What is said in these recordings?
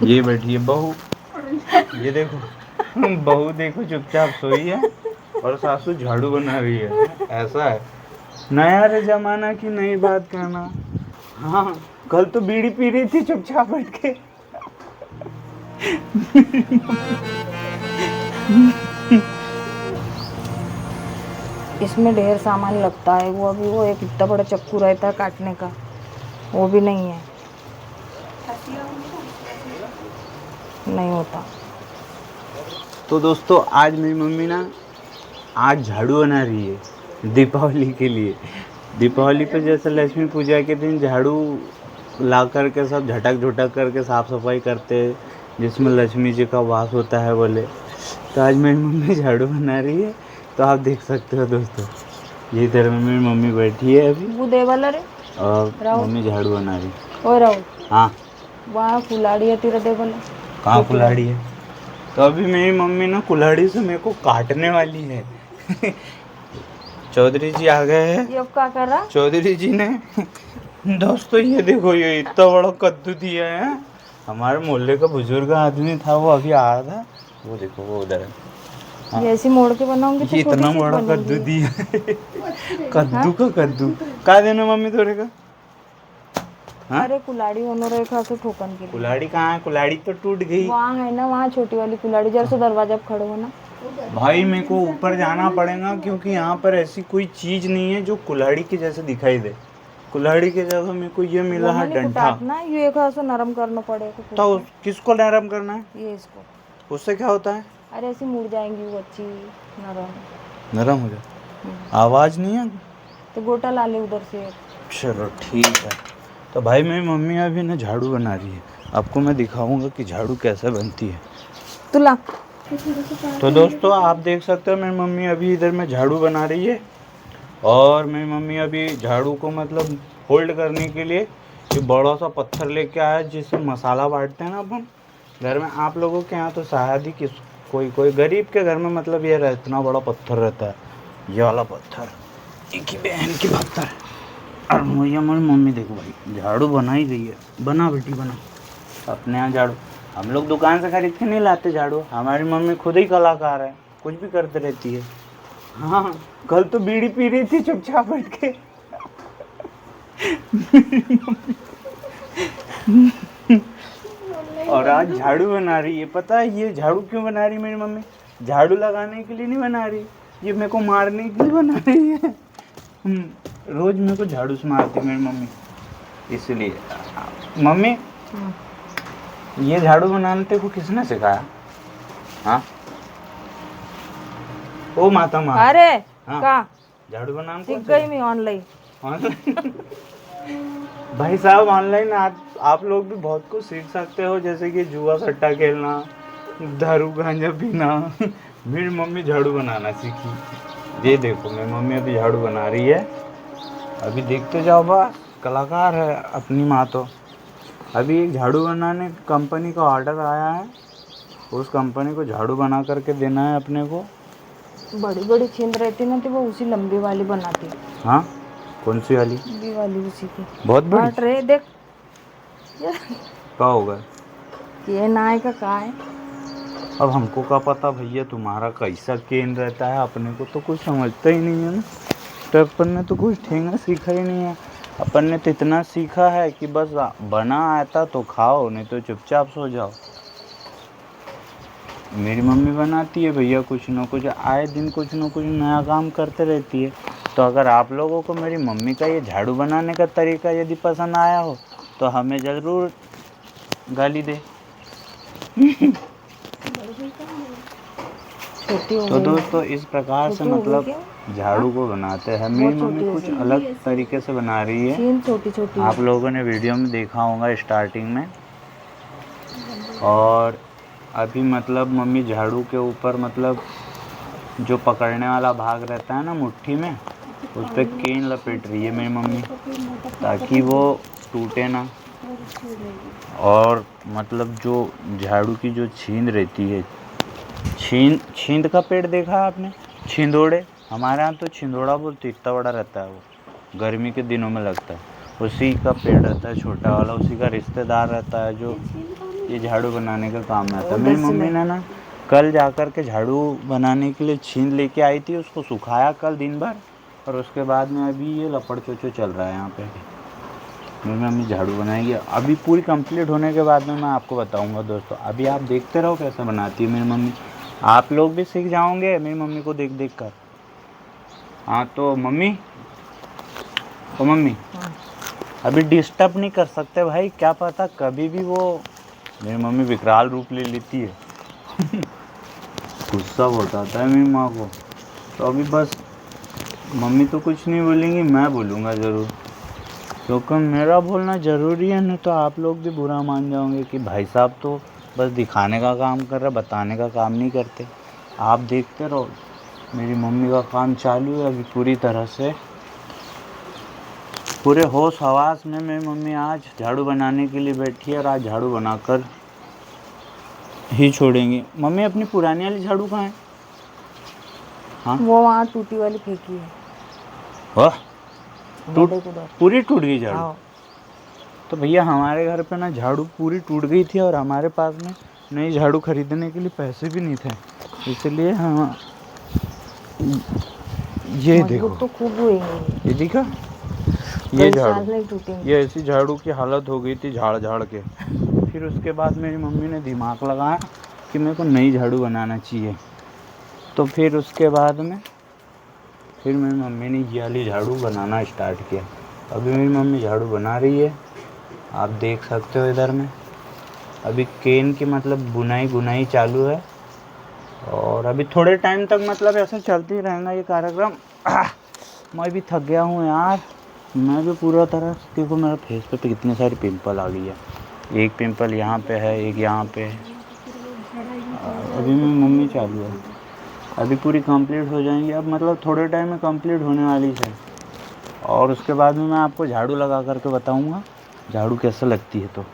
ये बैठी है बहू, ये देखो बहू देखो चुपचाप सोई है और सासू झाड़ू बना रही है। ऐसा है नया रे जमाना की नई बात कहना। हाँ, कल तो बीड़ी पी रही थी चुपचाप बैठ के। इसमें ढेर सामान लगता है। वो अभी वो एक इतना बड़ा चक्कू रहता है काटने का, वो भी नहीं है, नहीं होता। तो दोस्तों आज मेरी मम्मी ना आज झाड़ू बना रही है दीपावली के लिए। दीपावली पे जैसे लक्ष्मी पूजा के दिन झाड़ू ला करके सब झटक झुटक करके साफ़ सफाई करते हैं जिसमें लक्ष्मी जी का वास होता है बोले। तो आज मेरी मम्मी झाड़ू बना रही है, तो आप देख सकते हो दोस्तों। ये इधर में मेरी मम्मी बैठी है अभी वो देवाला रे और राहुल। मम्मी झाड़ू बना रही। ओ राहुल, हाँ वहाँ कुल्हाड़ी है तेरा देवाला। कहाँ कुल्हाड़ी है? तो अभी मेरी मम्मी ना कुल्हाड़ी से मेरे को काटने वाली है। चौधरी जी आ गए हैं। ये अब क्या कर रहा? चौधरी जी ने दोस्तों ये देखो ये इतना बड़ा कद्दू दिया है। हमारे मोहल्ले का बुजुर्ग आदमी था, वो अभी आ रहा था। वो देखो वो उधर है। हाँ। ये ऐसी मोड़ के बनाऊंगी तो ये छोटी इतना सी बड़ा बनेगी। कद्दू दिया है। कद्दू का कद्दू का देना मम्मी तोरे का? हाँ? अरे कुल्हाड़ी होनो रहे खासो ठोकन के लिए। कुल्हाड़ी कहाँ है? कुल्हाड़ी तो टूट गई। वहाँ है ना, वहाँ छोटी वाली कुल्हाड़ी, जरा से दरवाजा पे खड़े हो ना। भाई मेरे को ऊपर जाना पड़ेगा क्योंकि यहाँ पर ऐसी कोई चीज नहीं है जो कुल्हाड़ी के जैसे दिखाई दे। कुल्हाड़ी के जगह मेरे को ये मिला है डंडा। ना ये खासो नरम करना पड़ेगा। तो किसको नरम करना है? ये इसको। उससे क्या होता है? अरे ऐसी मुड़ जाएंगी वो अच्छी नरम। नरम हो जाए। आवाज नहीं है तो गोटा ला ले उधर से। चलो ठीक है। तो भाई मेरी मम्मी अभी ना झाड़ू बना रही है, आपको मैं दिखाऊंगा कि झाड़ू कैसे बनती है। तुला तो दोस्तों आप देख सकते हो मेरी मम्मी अभी इधर में झाड़ू बना रही है और मेरी मम्मी अभी झाड़ू को मतलब होल्ड करने के लिए ये बड़ा सा पत्थर लेके आया जिससे मसाला बांटते हैं ना अपन घर में। आप लोगों के यहाँ तो शायद ही किस कोई गरीब के घर में मतलब ये इतना बड़ा पत्थर रहता है, ये वाला पत्थर एक ही बहन की पत्थर है। और मुझे हमारी मम्मी देखो भाई झाड़ू बना ही रही है। बना बेटी बना अपने यहाँ झाड़ू। हम लोग दुकान से खरीद के नहीं लाते झाड़ू, हमारी मम्मी खुद ही कलाकार है, कुछ भी करते रहती है। हाँ, कल तो बीड़ी पी रही थी चुपचाप बैठ के। और आज झाड़ू बना रही है। पता है ये झाड़ू क्यों बना रही है मेरी मम्मी? झाड़ू लगाने के लिए नहीं बना रही, ये मेरे को मारने के लिए बना रही है। रोज मेरे को झाड़ू से मारती मेरी मम्मी, इसलिए। मम्मी ये झाड़ू बनाने तेरे को किसने सिखाया? हाँ ओ माता माँ। अरे हाँ? का झाड़ू बनाने सीख गई मैं ऑनलाइन। भाई साहब ऑनलाइन आप लोग भी बहुत कुछ सीख सकते हो, जैसे कि जुआ सट्टा खेलना, दारू गांजा पीना। मेरी मम्मी झाड़ू बनाना सीखी। ये देखो मेरी मम्मी अभी झाड़ू बना रही है, अभी देखते जाओ बस, कलाकार है अपनी माँ तो। अभी एक झाड़ू बनाने कंपनी का ऑर्डर आया है, उस कंपनी को झाड़ू बना करके देना है अपने को। बड़ी बड़ी छींद रहती ना तो वो उसी लंबी वाली बनाती। हाँ कौन सी वाली? लंबी वाली उसी की। बहुत बड़ी काट रहे देख क्या होगा ये नाय का है। अब हमको क्या पता भैया तुम्हारा कैसा केन रहता है, अपने को तो कुछ समझता ही नहीं है ना। तो अपन ने तो कुछ ठेंगा सीखा ही नहीं है। अपन ने तो इतना सीखा है कि बस बना आता तो खाओ, नहीं तो चुपचाप सो जाओ। मेरी मम्मी बनाती है भैया कुछ ना कुछ, आए दिन कुछ ना कुछ नया काम करते रहती है। तो अगर आप लोगों को मेरी मम्मी का ये झाड़ू बनाने का तरीका यदि पसंद आया हो तो हमें ज़रूर गाली दे। तो दोस्तों इस प्रकार से मतलब झाड़ू को बनाते हैं। मेरी मम्मी कुछ अलग तरीके से बना रही है, छोटी छोटी आप लोगों ने वीडियो में देखा होगा स्टार्टिंग में। और अभी मतलब मम्मी झाड़ू के ऊपर मतलब जो पकड़ने वाला भाग रहता है ना मुट्ठी में, उस पर केन लपेट रही है मेरी मम्मी ताकि वो टूटे ना। और मतलब जो झाड़ू की जो छींद रहती है, छींद का पेड़ देखा है आपने? छिंदोड़े, हमारे यहाँ तो छिंदोड़ा बोलते, इतना बड़ा रहता है वो, गर्मी के दिनों में लगता है। उसी का पेड़ रहता है छोटा वाला, उसी का रिश्तेदार रहता है जो ये झाड़ू बनाने का काम में आता है। मेरी मम्मी ने ना कल जाकर के झाड़ू बनाने के लिए छीन लेके आई थी, उसको सुखाया कल दिन भर, और उसके बाद में अभी ये लपड़ चोचो चल रहा है यहाँ पे। मेरी मम्मी झाड़ू बनाएगी, अभी पूरी कंप्लीट होने के बाद में मैं आपको बताऊंगा दोस्तों। अभी आप देखते रहो कैसे बनाती है मेरी मम्मी, आप लोग भी सीख जाओगे मेरी मम्मी को देख देख कर। हाँ तो मम्मी, ओ मम्मी, अभी डिस्टर्ब नहीं कर सकते भाई, क्या पता कभी भी वो मेरी मम्मी विकराल रूप ले लेती है। गुस्सा बहुत आता है मेरी माँ को, तो अभी बस मम्मी तो कुछ नहीं बोलेंगी, मैं बोलूँगा ज़रूर, क्योंकि मेरा बोलना ज़रूरी है, नहीं तो आप लोग भी बुरा मान जाओगे कि भाई साहब तो बस दिखाने का काम कर रहे, बताने का काम नहीं करते। आप देखते रहो, मेरी मम्मी का काम चालू है अभी पूरी तरह से, पूरे होश हवास में मेरी मम्मी आज झाड़ू बनाने के लिए बैठी है, और आज झाड़ू बनाकर ही छोड़ेंगी। मम्मी अपनी पुरानी वाली झाड़ू कहाँ है? हाँ वो वहाँ टूटी वाली फेंकी है। वाह, टूट देखो उधर। पूरी टूट गई झाड़ू? हाँ। तो भैया हमारे घर पे ना झाड़ू पूरी टूट गई थी, और हमारे पास में नई झाड़ू खरीदने के लिए पैसे भी नहीं थे, इसलिए हम ये देखो, मजबूत तो खूब हुएंगे ये दिखा, ये कई साल झाड़ू, नहीं टूटेंगे। ये ऐसी झाड़ू की हालत हो गई थी झाड़ झाड़ के। फिर उसके बाद मेरी मम्मी ने दिमाग लगाया कि मेरे को नई झाड़ू बनाना चाहिए, तो फिर उसके बाद में फिर मेरी मम्मी ने ये वाली झाड़ू बनाना स्टार्ट किया। अभी मेरी मम्मी झाड़ू बना रही है, आप देख सकते हो इधर में। अभी केन की मतलब बुनाई चालू है, और अभी थोड़े टाइम तक मतलब ऐसे चलती रहेगा ये कार्यक्रम। मैं भी थक गया हूँ यार, मैं भी पूरा तरह से, देखो मेरा फेस पे कितनी सारी पिंपल आ गई है, एक पिंपल यहाँ पे है, एक यहाँ पे है। अभी मेरी मम्मी चालू है, अभी पूरी कंप्लीट हो जाएंगी, अब मतलब थोड़े टाइम में कंप्लीट होने वाली है, और उसके बाद में मैं आपको झाड़ू लगा करके बताऊंगा झाड़ू कैसे लगती है। तो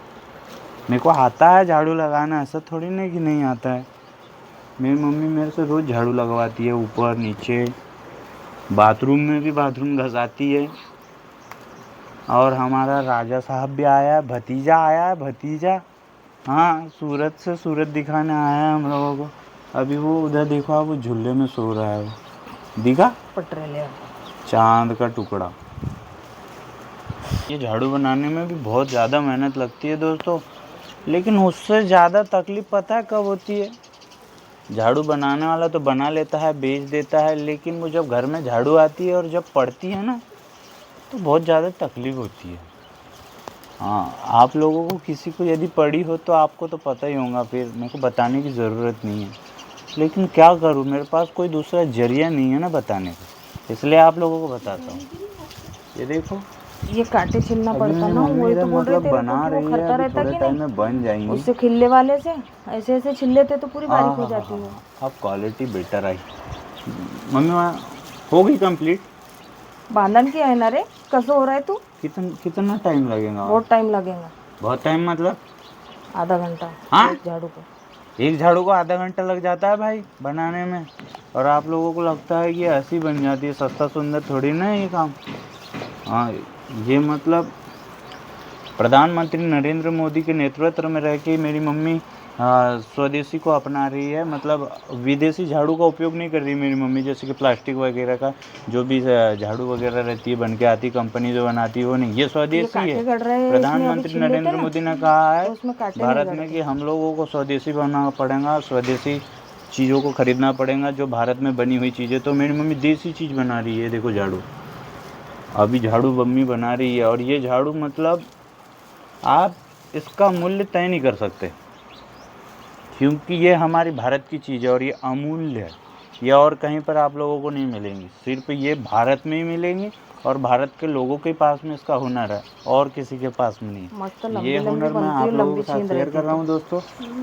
मेरे को आता है झाड़ू लगाना, ऐसा थोड़ी नहीं कि नहीं आता है। मेरी मम्मी मेरे से रोज़ झाड़ू लगवाती है, ऊपर नीचे, बाथरूम में भी बाथरूम घसाती है। और हमारा राजा साहब भी आया है, भतीजा आया है, भतीजा, हाँ सूरत से सूरत दिखाने आया है हम लोगों को। अभी वो उधर देखो, आप वो झूले में सो रहा है, वो दिखा, पटरेले चांद का टुकड़ा। ये झाड़ू बनाने में भी बहुत ज़्यादा मेहनत लगती है दोस्तों, लेकिन उससे ज़्यादा तकलीफ़ पता है कब होती है? झाड़ू बनाने वाला तो बना लेता है, बेच देता है, लेकिन वो जब घर में झाड़ू आती है और जब पड़ती है ना, तो बहुत ज़्यादा तकलीफ़ होती है। हाँ, आप लोगों को किसी को यदि पड़ी हो तो आपको तो पता ही होगा, फिर मेरे को बताने की ज़रूरत नहीं है, लेकिन क्या करूँ, मेरे पास कोई दूसरा जरिया नहीं है ना बताने का, इसलिए आप लोगों को बताता हूँ। ये देखो, ये कांटे छिलना अभी पड़ता मेरी ना, मम्मी वही इधर तो बोल रहे मतलब थे बना वो रही है, खरता अभी रहता थोड़े कि टाइम नहीं, में बन जाएंगी। उससे खिल्ले वाले से ऐसे ऐसे छिल लेते तो पूरी बारीक हो जाती है। अब क्वालिटी बेटर आई। मम्मी वहाँ हो गई कंप्लीट? बांधन की है ना रे, कसं हो रहा है तू? कितना टाइम लगेगा? बहुत टाइम लगेगा, बहुत टाइम मतलब आधा घंटा। हाँ? एक झाड़ू को, एक झाड़ू को आधा घंटा लग जाता है भाई बनाने में, और आप लोगों को लगता है कि ऐसी बन जाती है, सस्ता सुंदर थोड़ी ना है ये काम। हाँ, ये मतलब प्रधानमंत्री नरेंद्र मोदी के नेतृत्व में रह के मेरी मम्मी स्वदेशी को अपना रही है, मतलब विदेशी झाड़ू का उपयोग नहीं कर रही मेरी मम्मी, जैसे कि प्लास्टिक वगैरह का जो भी झाड़ू वगैरह रहती है बन के आती कंपनी जो बनाती है वो नहीं, ये स्वदेशी है। कांटे गड़ रहे हैं, इसमें अभी प्रधानमंत्री छिल लेते नरेंद्र ना मोदी ने कहा है तो उसमें कांटे नहीं भारत में गड़ते। कि हम लोगों को स्वदेशी बनना पड़ेगा, स्वदेशी चीज़ों को खरीदना पड़ेगा, जो भारत में बनी हुई चीज़ें। तो मेरी मम्मी देसी चीज़ बना रही है, देखो झाड़ू, अभी झाड़ू मम्मी बना रही है, और ये झाड़ू मतलब आप इसका मूल्य तय नहीं कर सकते, क्योंकि ये हमारी भारत की चीज़ है और ये अमूल्य है, ये और कहीं पर आप लोगों को नहीं मिलेंगी, सिर्फ ये भारत में ही मिलेंगी, और भारत के लोगों के पास में इसका हुनर है और किसी के पास में नहीं। ये हुनर मैं आप लोगों के साथ शेयर कर रहा हूँ दोस्तों,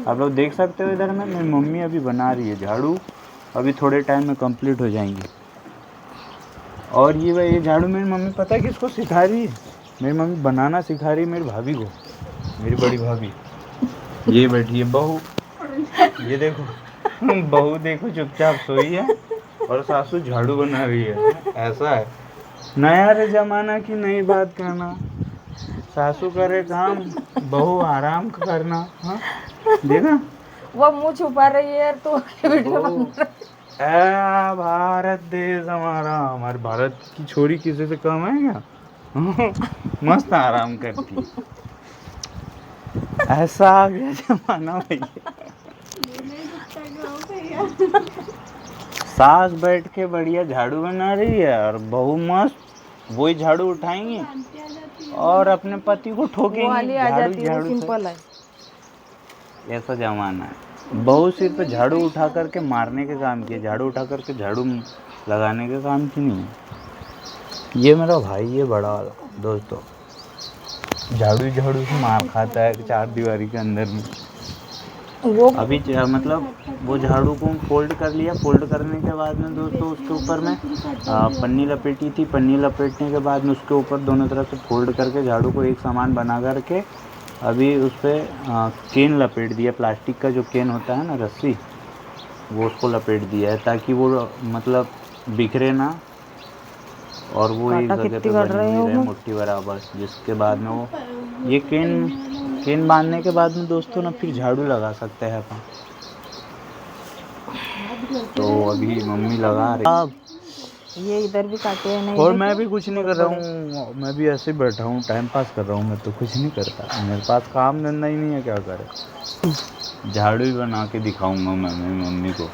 आप लोग देख सकते हो इधर में मेरी मम्मी अभी बना रही है झाड़ू, अभी थोड़े टाइम में कंप्लीट हो जाएंगी। और ये झाड़ू मेरी मम्मी पता है किसको सिखा रही है? मेरी मम्मी बनाना सिखा रही है मेरी भाभी को, मेरी बड़ी भाभी, ये बैठी है बहू, ये देखो बहू देखो चुपचाप सोई है और सासू झाड़ू बना रही है। ऐसा है, नया रे जमाना की नई बात कहना। सासू करे काम, बहू आराम करना। हाँ देखा, वो मुंह छुपा रही है यार, तो वीडियो बन रहा है। ए भारत देश हमारा, हमारे भारत की छोरी किसी से कम है क्या? मस्त आराम करती है। ऐसा आ गया जमाना भैया। सास बैठ के बढ़िया झाड़ू बना रही है और बहू मस्त वही झाड़ू उठाएंगी और अपने पति को वो ठोकेंगी वाली आ झाड़ू जाती है, वो झाड़ू से। सिंपल है। ऐसा जमाना है। बहू सिर्फ झाड़ू उठा करके मारने के काम की है, झाड़ू उठा करके झाड़ू लगाने के काम की नहीं है। ये मेरा भाई है बड़ा वाला दोस्तों, झाड़ू झाड़ू से मार खाता है चार दीवारी के अंदर में। वो अभी मतलब वो झाड़ू को फोल्ड कर लिया, फोल्ड करने के बाद में दोस्तों उसके ऊपर में पन्नी लपेटी थी। पन्नी लपेटने के बाद में उसके ऊपर दोनों तरफ से फोल्ड करके झाड़ू को एक सामान बना करके अभी उस पर केन लपेट दिया। प्लास्टिक का जो केन होता है ना, रस्सी, वो उसको लपेट दिया है ताकि वो मतलब बिखरे ना और वो एक कांटा जगह कितनी पे काट बनी रहे हुई हो रहे वो? मुट्ठी बराबर। जिसके बाद में वो ये केन बांधने के बाद में दोस्तों ना फिर झाड़ू लगा सकते हैं अपन। तो अभी मम्मी लगा रही ये इधर भी काटे हैं नहीं, और देखो मैं भी कुछ नहीं कर रहा हूँ, मैं भी ऐसे ही बैठा हूँ, टाइम पास कर रहा हूँ। मैं तो कुछ नहीं करता, मेरे पास काम धंधा ही नहीं है, क्या करे। झाड़ू ही बना के दिखाऊंगा मैं मेरी मम्मी को।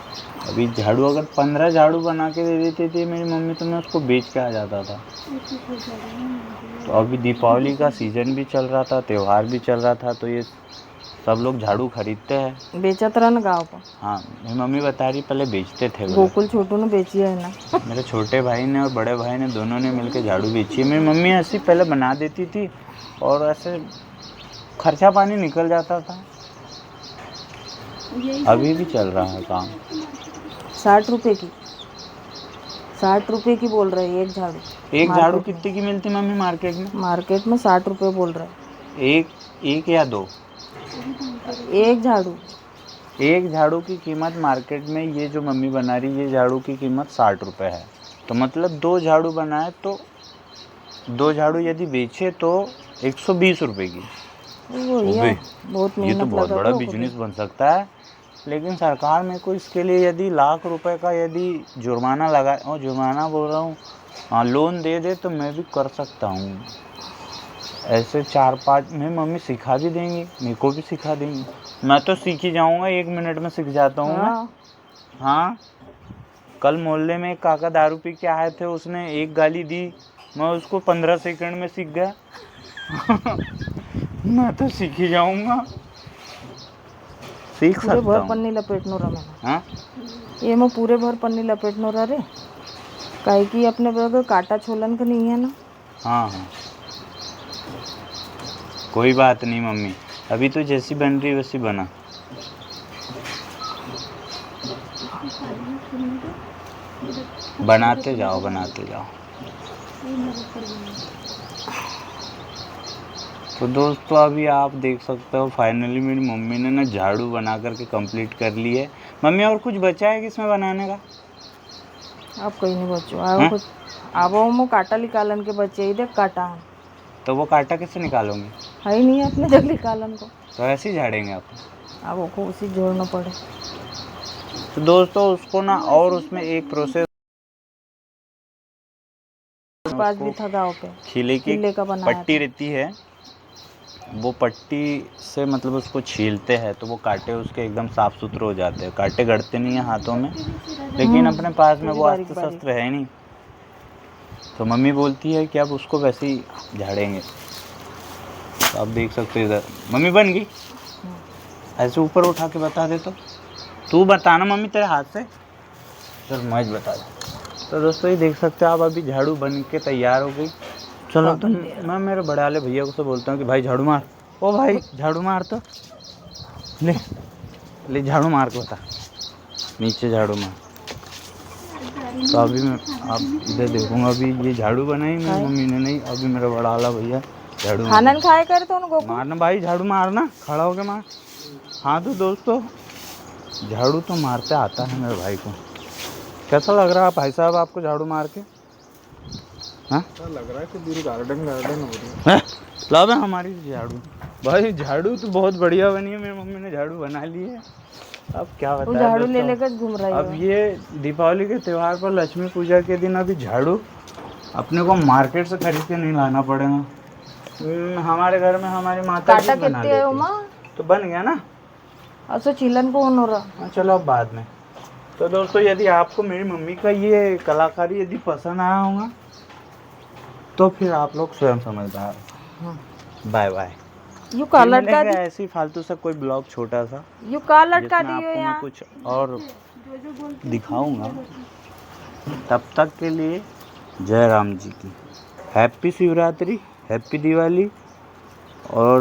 अभी झाड़ू अगर 15 झाड़ू बना के दे देती थी मेरी मम्मी तो मैं उसको बेच के आ जाता था। तो अभी दीपावली का सीज़न भी चल रहा था, त्यौहार भी चल रहा था, तो ये सब लोग झाड़ू खरीदते हैं। बेचत रहा ना गाँव पर। हाँ मेरी मम्मी बता रही पहले बेचते थे बोले। गोकुल छोटू ने बेची है ना। मेरे छोटे भाई ने और बड़े भाई ने दोनों ने मिलकर झाड़ू बेची है। मेरी मम्मी ऐसी पहले बना देती थी और ऐसे खर्चा पानी निकल जाता था। अभी भी चल रहा है काम। 60 रुपए की, 60 रुपए की बोल रहे हैं एक झाड़ू। एक झाड़ू कितने की मिलती मम्मी मार्केट में? मार्केट में 60 रुपए बोल रहे हैं। एक या दो? एक झाड़ू। एक झाड़ू की कीमत मार्केट में, ये जो मम्मी बना रही ये झाड़ू की कीमत 60 रुपये है। तो मतलब 2 झाड़ू बनाए तो 2 झाड़ू यदि बेचे तो 120 रुपये की। बहुत ये तो मेहनत बहुत लगा बड़ा के बिजनेस बन सकता है। लेकिन सरकार मेरे को इसके लिए यदि लाख रुपए का यदि जुर्माना लगा, और जुर्माना बोल रहा हूँ, हाँ लोन दे दे तो मैं भी कर सकता हूँ। ऐसे 4-5 मेरी मम्मी सिखा भी देंगी, मेरे को भी सिखा देंगी। मैं तो सीख ही जाऊँगा, 1 मिनट में सीख जाता हूँ मैं। हाँ कल मोहल्ले में एक काका दारू पी के आए थे, उसने एक गाली दी, मैं उसको 15 सेकंड में सीख गया। मैं तो सीख ही जाऊँगा, सीख पूरे सकता भर हूँ। पन्नी लपेटनो रहा मैंने। हाँ ये मैं पूरे भर पन्नी लपेटनो रहा रे, काहे की अपने बगल काटा छोलन का नहीं है ना। हाँ हाँ कोई बात नहीं मम्मी, अभी तो जैसी बन रही वैसी बना। बनाते जाओ बनाते जाओ। तो दोस्तों अभी आप देख सकते हो फाइनली मेरी मम्मी ने ना झाड़ू बना करके कंप्लीट कर ली है। मम्मी और कुछ बचा है किसमें बनाने का? अब कहीं नहीं बचो हाँ? आओ कुछ। अब वो काटा निकालन के बच्चे ही देख काटा है। तो वो कांटा कैसे निकालोगे? है ही नहीं है अपने जग निकालन को। तो ऐसे ही झाड़ेंगे आप? अब वो को उसी जोड़ना पड़े। तो दोस्तों उसको ना और उसमें एक प्रोसेस पास भी था गाँव पे, खिले की खिले का बनाया पट्टी था। रहती है, वो पट्टी से मतलब उसको छीलते हैं तो वो कांटे उसके एकदम साफ सुथरे हो जाते हैं। कांटे गड़ते नहीं हैं हाथों में, लेकिन अपने पास में वो अस्त्र शस्त्र है नहीं। तो मम्मी बोलती है कि अब उसको वैसे ही झाड़ेंगे। तो आप देख सकते हो इधर मम्मी बन गई। ऐसे ऊपर उठा के बता दे तो तू बताना मम्मी तेरे हाथ से, चल मैं बता दूँ। तो दोस्तों ये देख सकते हो आप अभी झाड़ू बन के तैयार हो गई। चलो तो मैं मेरे बड़े वाले भैया को से बोलता हूँ कि भाई झाड़ू मार। ओ भाई झाड़ू मार, तो ले झाड़ू मार के बता, नीचे झाड़ू मार। तो अभी मैं आप इधर देखूंगा, अभी ये झाड़ू बनाई मेरी मम्मी ने नहीं, अभी मेरा बड़ा वाला भैया झाड़ू खाना खाए कर तो उनको मारना। भाई झाड़ू मारना, खड़ा हो के मार। हाँ तो दोस्तों झाड़ू तो मारते आता है मेरे भाई को। कैसा लग रहा है भाई साहब आपको झाड़ू मार के? हाँ लग रहा है कि पूरी गार्डन हो रही है। लाओ भाई हमारी झाड़ू। भाई झाड़ू तो बहुत बढ़िया बनी है, मेरी मम्मी ने झाड़ू बना ली है। अब क्या वो बताएं झाड़ू ले दोस्तों। लेकर घूम रही अब हो। ये दीपावली के त्यौहार पर, लक्ष्मी पूजा के दिन अभी झाड़ू अपने को मार्केट से खरीद के नहीं लाना पड़ेगा। हमारे घर में हमारी माता काटा जी बना कितने है लेती उमा? है। तो बन गया ना। असो चिलन कौन हो रहा? हाँ चलो अब बाद में। तो दोस्तों यदि आपको मेरी मम्मी का ये कलाकारी यदि पसंद आया होगा तो फिर आप लोग स्वयं समझदार। Bye bye. यू का फिर लटका मिलेंगे दी, ऐसे ही फालतू सा कोई ब्लॉग छोटा सा, यू का लटका जिसमें दियो आपको मैं यहाँ। कुछ और दिखाऊंगा। तब तक के लिए जय राम जी की। Happy Shivratri, happy Diwali. और